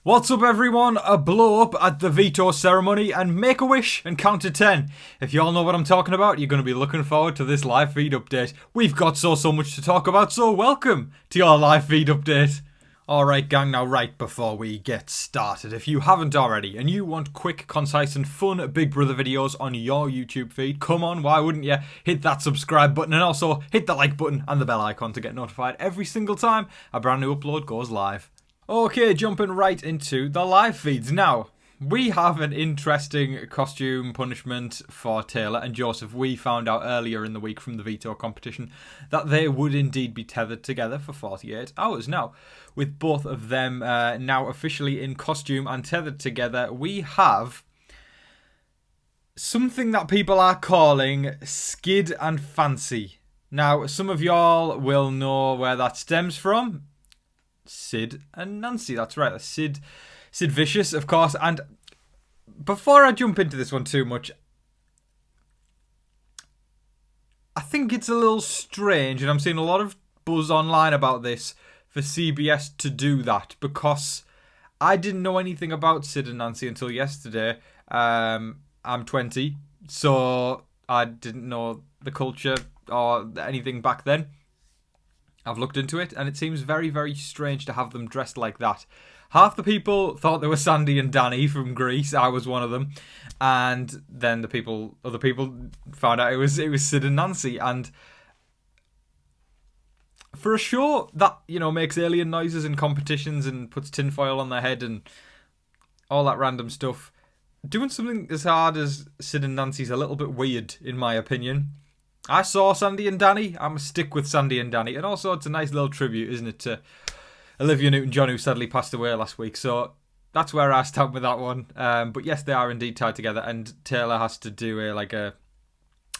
What's up everyone? A blow up at the Veto ceremony and make a wish and count to 10. If you all know what I'm talking about, you're going to be looking forward to this live feed update. We've got so much to talk about, so welcome to your live feed update. Alright gang, now right before we get started, if you haven't already and you want quick, concise and fun Big Brother videos on your YouTube feed, come on, why wouldn't you? Hit that subscribe button and also hit the like button and the bell icon to get notified every single time a brand new upload goes live. Okay, jumping right into the live feeds. Now, we have an interesting costume punishment for Taylor and Joseph. We found out earlier in the week from the Veto competition that they would indeed be tethered together for 48 hours. Now, with both of them now officially in costume and tethered together, we have something that people are calling skid and fancy. Now, some of y'all will know where that stems from. Sid and Nancy, that's right. That's Sid Vicious, of course. And before I jump into this one too much, I think it's a little strange, and I'm seeing a lot of buzz online about this, for CBS to do that, because I didn't know anything about Sid and Nancy until yesterday. I'm 20, so I didn't know the culture or anything back then. I've looked into it, and it seems very, very strange to have them dressed like that. Half the people thought they were Sandy and Danny from Greece. I was one of them. And then other people found out it was Sid and Nancy. And for a show that, makes alien noises in competitions and puts tinfoil on their head and all that random stuff, doing something as hard as Sid and Nancy's a little bit weird, in my opinion. I saw Sandy and Danny. I'm going to stick with Sandy and Danny. And also, it's a nice little tribute, isn't it, to Olivia Newton-John, who sadly passed away last week. So that's where I stand with that one. But yes, they are indeed tied together. And Taylor has to do a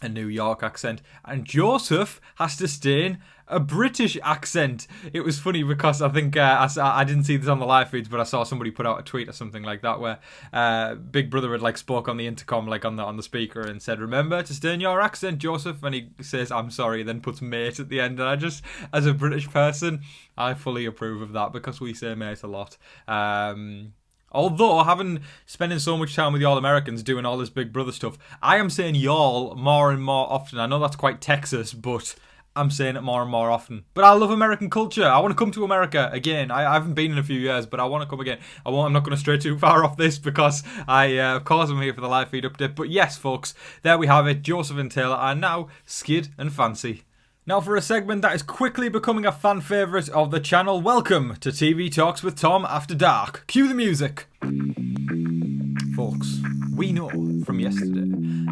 New York accent. And Joseph has to stay in a British accent. It was funny because I think I didn't see this on the live feeds, but I saw somebody put out a tweet or something like that where Big Brother had spoke on the intercom, on the speaker, and said, "Remember to stay in your accent, Joseph." And he says, "I'm sorry," then puts "mate" at the end. And I just, as a British person, I fully approve of that because we say "mate" a lot. Although, spending so much time with y'all Americans doing all this Big Brother stuff, I am saying y'all more and more often. I know that's quite Texas, but I'm saying it more and more often. But I love American culture. I want to come to America again. I haven't been in a few years, but I want to come again. I'm not going to stray too far off this because of course, I'm here for the live feed update. But yes, folks, there we have it. Joseph and Taylor are now skid and fancy. Now for a segment that is quickly becoming a fan favourite of the channel, welcome to TV Talks with Tom After Dark. Cue the music. Folks, we know from yesterday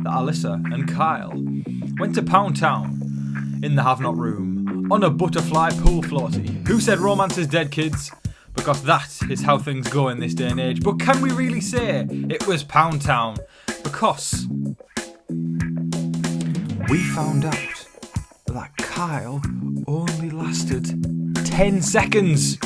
that Alyssa and Kyle went to Pound Town in the Have Not room on a butterfly pool floaty. Who said romance is dead, kids? Because that is how things go in this day and age. But can we really say it was Pound Town? Because we found out that Kyle only lasted 10 seconds.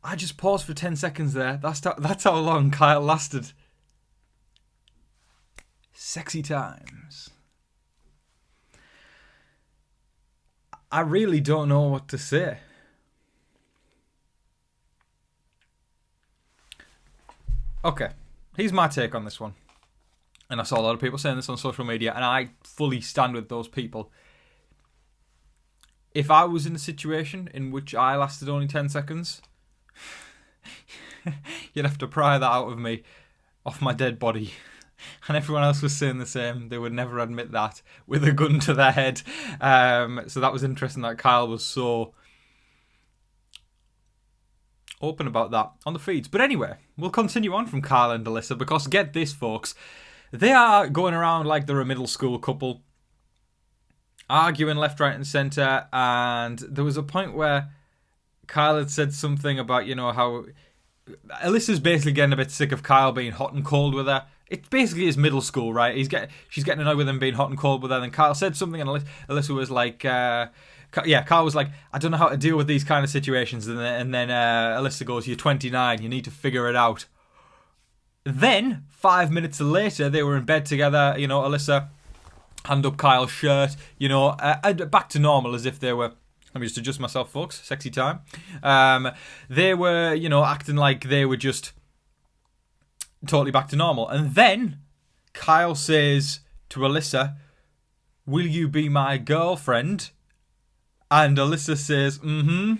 I just paused for 10 seconds there. That's how long Kyle lasted. Sexy times. I really don't know what to say. Okay, here's my take on this one. And I saw a lot of people saying this on social media, and I fully stand with those people. If I was in a situation in which I lasted only 10 seconds, you'd have to pry that out of me, off my dead body. And everyone else was saying the same. They would never admit that with a gun to their head. So that was interesting that Kyle was so open about that on the feeds. But anyway, we'll continue on from Kyle and Alyssa, because get this, folks, they are going around like they're a middle school couple, arguing left, right and centre. And there was a point where Kyle had said something about, how Alyssa's basically getting a bit sick of Kyle being hot and cold with her. It basically is middle school, right? She's getting annoyed with him being hot and cold with her. Then Kyle said something, and Alyssa was like, Kyle was like, "I don't know how to deal with these kind of situations." And then Alyssa goes, "You're 29. You need to figure it out." Then 5 minutes later, they were in bed together. Alyssa hand up Kyle's shirt, back to normal as if they were. Let me just adjust myself, folks. Sexy time. They were, acting like they were just totally back to normal. And then Kyle says to Alyssa, "Will you be my girlfriend?" And Alyssa says, "Mm-hmm."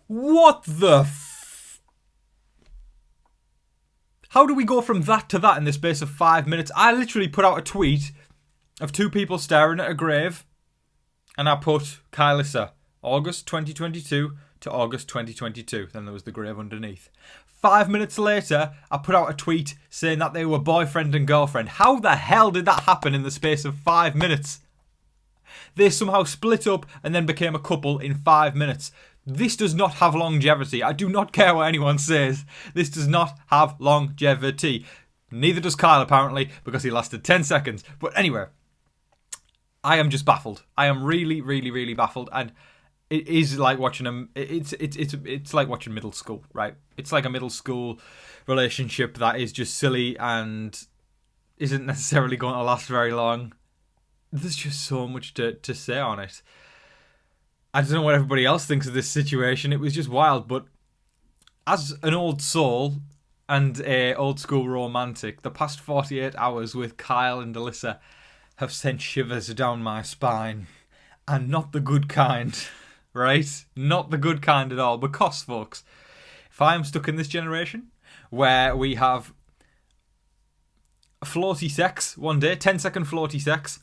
What the How do we go from that to that in the space of 5 minutes? I literally put out a tweet of two people staring at a grave, and I put Kylissa, August 2022 to August 2022. Then there was the grave underneath. 5 minutes later, I put out a tweet saying that they were boyfriend and girlfriend. How the hell did that happen in the space of 5 minutes? They somehow split up and then became a couple in 5 minutes. This does not have longevity. I do not care what anyone says. This does not have longevity. Neither does Kyle, apparently, because he lasted 10 seconds. But anyway, I am just baffled. I am really, really, really baffled. And it is like watching them. It's like watching middle school, right? It's like a middle school relationship that is just silly and isn't necessarily going to last very long. There's just so much to say on it. I don't know what everybody else thinks of this situation. It was just wild. But as an old soul and a old school romantic, the past 48 hours with Kyle and Alyssa have sent shivers down my spine. And not the good kind, right? Not the good kind at all. Because, folks, if I am stuck in this generation where we have floaty sex one day, 10-second floaty sex,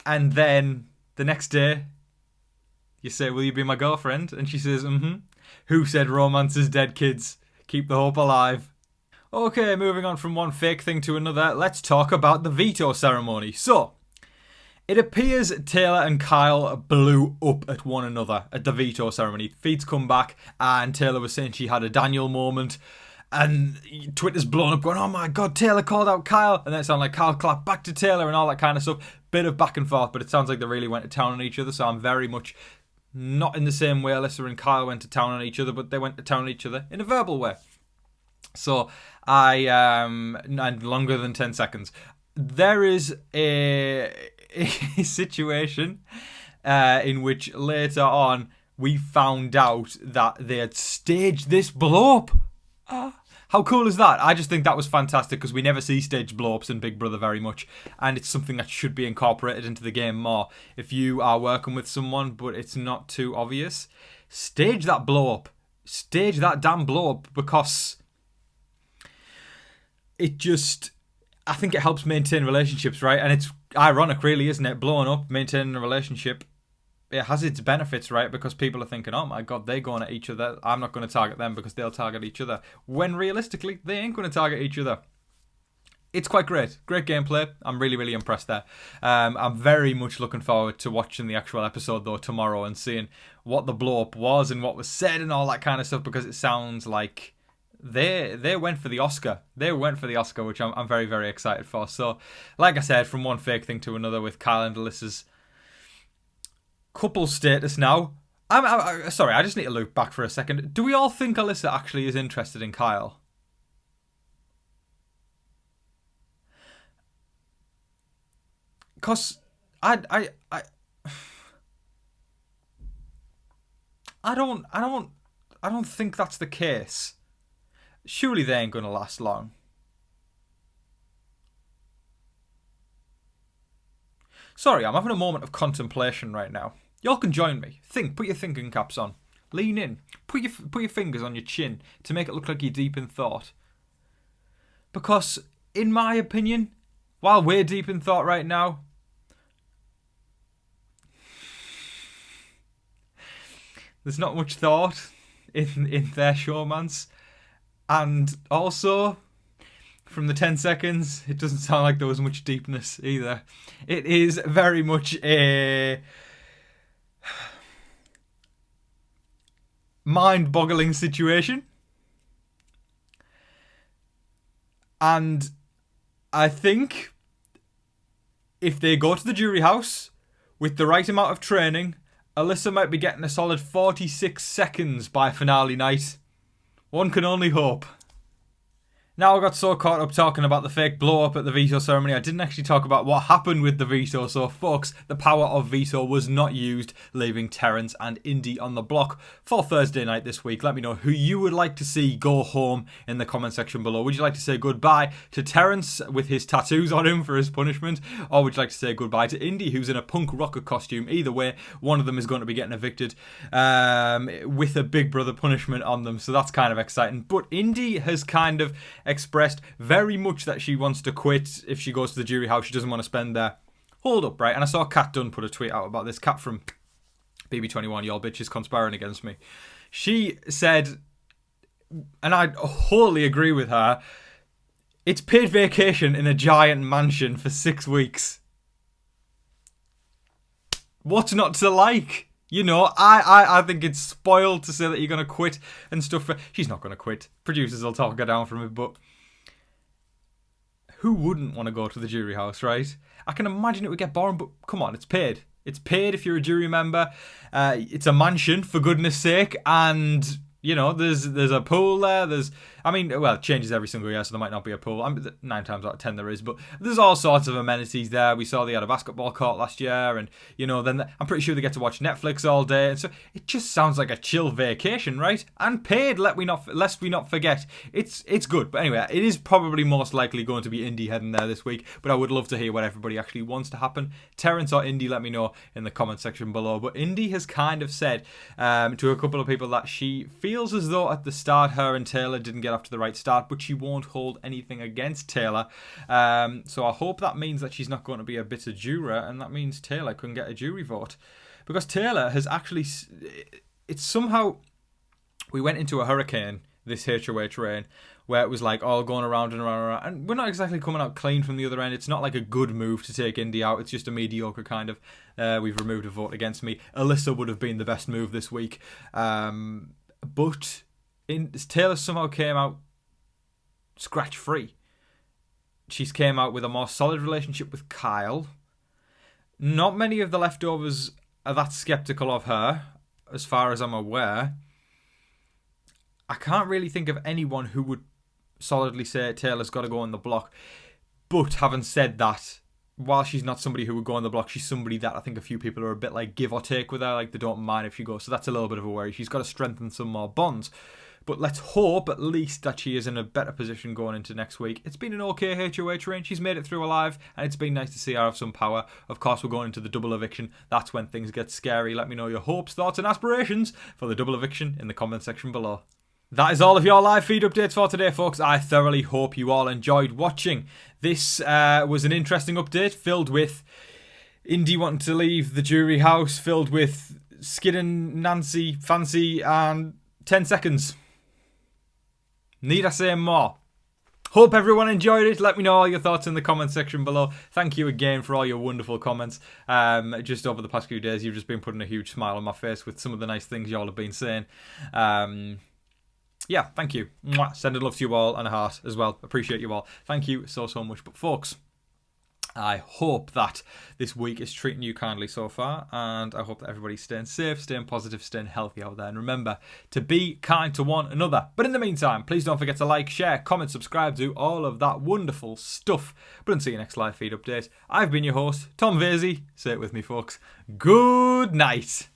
and then the next day you say, "Will you be my girlfriend?" And she says, "Mm-hmm." Who said romance is dead, kids? Keep the hope alive. Okay, moving on from one fake thing to another, let's talk about the veto ceremony. So, it appears Taylor and Kyle blew up at one another at the veto ceremony. Feeds come back, and Taylor was saying she had a Daniel moment, and Twitter's blown up going, "Oh my god, Taylor called out Kyle," and then it sounded like Kyle clapped back to Taylor and all that kind of stuff. Bit of back and forth, but it sounds like they really went to town on each other, so I'm very much not in the same way Alyssa and Kyle went to town on each other, but they went to town on each other in a verbal way. So and longer than 10 seconds. There is a situation in which later on we found out that they had staged this blow up. How cool is that? I just think that was fantastic because we never see staged blow-ups in Big Brother very much, and it's something that should be incorporated into the game more. If you are working with someone but it's not too obvious, stage that blow-up. Stage that damn blow-up, because it just, I think it helps maintain relationships, right? And it's ironic, really, isn't it? Blowing up, maintaining a relationship, it has its benefits, right? Because people are thinking, "Oh my god, they're going at each other. I'm not going to target them because they'll target each other." When realistically, they ain't going to target each other. It's quite great. Great gameplay. I'm really, really impressed there. I'm very much looking forward to watching the actual episode, though, tomorrow and seeing what the blow-up was and what was said and all that kind of stuff, because it sounds like they went for the Oscar. They went for the Oscar, which I'm very, very excited for. So, like I said, from one fake thing to another with Kyle and Alyssa's couple status now. I'm sorry, I just need to loop back for a second. Do we all think Alyssa actually is interested in Kyle? Cause I don't think that's the case. Surely they ain't gonna last long. Sorry, I'm having a moment of contemplation right now. Y'all can join me. Think, put your thinking caps on. Lean in. Put your fingers on your chin to make it look like you're deep in thought. Because, in my opinion, while we're deep in thought right now, there's not much thought in their showmance. And also, from the 10 seconds, it doesn't sound like there was much deepness either. It is very much a mind-boggling situation. And I think if they go to the jury house with the right amount of training, Alyssa might be getting a solid 46 seconds by finale night. One can only hope. Now I got so caught up talking about the fake blow up at the veto ceremony, I didn't actually talk about what happened with the veto. So folks, the power of veto was not used, leaving Terence and Indy on the block for Thursday night this week. Let me know who you would like to see go home in the comment section below. Would you like to say goodbye to Terence with his tattoos on him for his punishment, or would you like to say goodbye to Indy, who's in a punk rocker costume? Either way, one of them is going to be getting evicted with a Big Brother punishment on them, so that's kind of exciting. But Indy has kind of expressed very much that she wants to quit if she goes to the jury house. She doesn't want to spend there. Hold up, right? And I saw Kat Dunn put a tweet out about this. Kat from BB21, y'all bitches conspiring against me. She said, and I wholly agree with her, it's paid vacation in a giant mansion for 6 weeks. What's not to like? You know, I think it's spoiled to say that you're going to quit and stuff. She's not going to quit. Producers will talk her down from it, but who wouldn't want to go to the jury house, right? I can imagine it would get boring, but come on, it's paid. It's paid if you're a jury member. It's a mansion, for goodness sake, and you know, there's a pool there. It changes every single year, so there might not be a pool. 9 times out of 10 there is, but there's all sorts of amenities there. We saw they had a basketball court last year, and you know, then I'm pretty sure they get to watch Netflix all day, and so it just sounds like a chill vacation, right? And paid. Lest we not forget, it's good. But anyway, it is probably most likely going to be Indy heading there this week. But I would love to hear what everybody actually wants to happen. Terence or Indy, let me know in the comment section below. But Indy has kind of said to a couple of people that she feels as though at the start her and Taylor didn't get off to the right start, but she won't hold anything against Taylor. So I hope that means that she's not going to be a bitter juror, and that means Taylor can get a jury vote. Because Taylor has actually... It's somehow... We went into a hurricane, this HOH rain, where it was like all going around and around, and we're not exactly coming out clean from the other end. It's not like a good move to take Indy out. It's just a mediocre kind of... we've removed a vote against me. Alyssa would have been the best move this week. But Taylor somehow came out scratch-free. She's came out with a more solid relationship with Kyle. Not many of the leftovers are that sceptical of her, as far as I'm aware. I can't really think of anyone who would solidly say Taylor's got to go on the block. But having said that, while she's not somebody who would go on the block, she's somebody that I think a few people are a bit like give or take with her, like they don't mind if she goes. So that's a little bit of a worry. She's got to strengthen some more bonds. But let's hope at least that she is in a better position going into next week. It's been an okay HOH reign. She's made it through alive, and it's been nice to see her have some power. Of course, we're going into the double eviction. That's when things get scary. Let me know your hopes, thoughts, and aspirations for the double eviction in the comment section below. That is all of your live feed updates for today, folks. I thoroughly hope you all enjoyed watching. This was an interesting update filled with Indy wanting to leave the jury house, filled with Sid and Nancy fancy, and 10 seconds. Need I say more? Hope everyone enjoyed it. Let me know all your thoughts in the comment section below. Thank you again for all your wonderful comments. Just over the past few days, you've just been putting a huge smile on my face with some of the nice things y'all have been saying. Yeah, thank you. Mwah. Sending love to you all and a heart as well. Appreciate you all. Thank you so much. But folks, I hope that this week is treating you kindly so far, and I hope that everybody's staying safe, staying positive, staying healthy out there, and remember to be kind to one another. But in the meantime, please don't forget to like, share, comment, subscribe, do all of that wonderful stuff. But until your next live feed update, I've been your host, Tom Vasey. Say it with me, folks. Good night.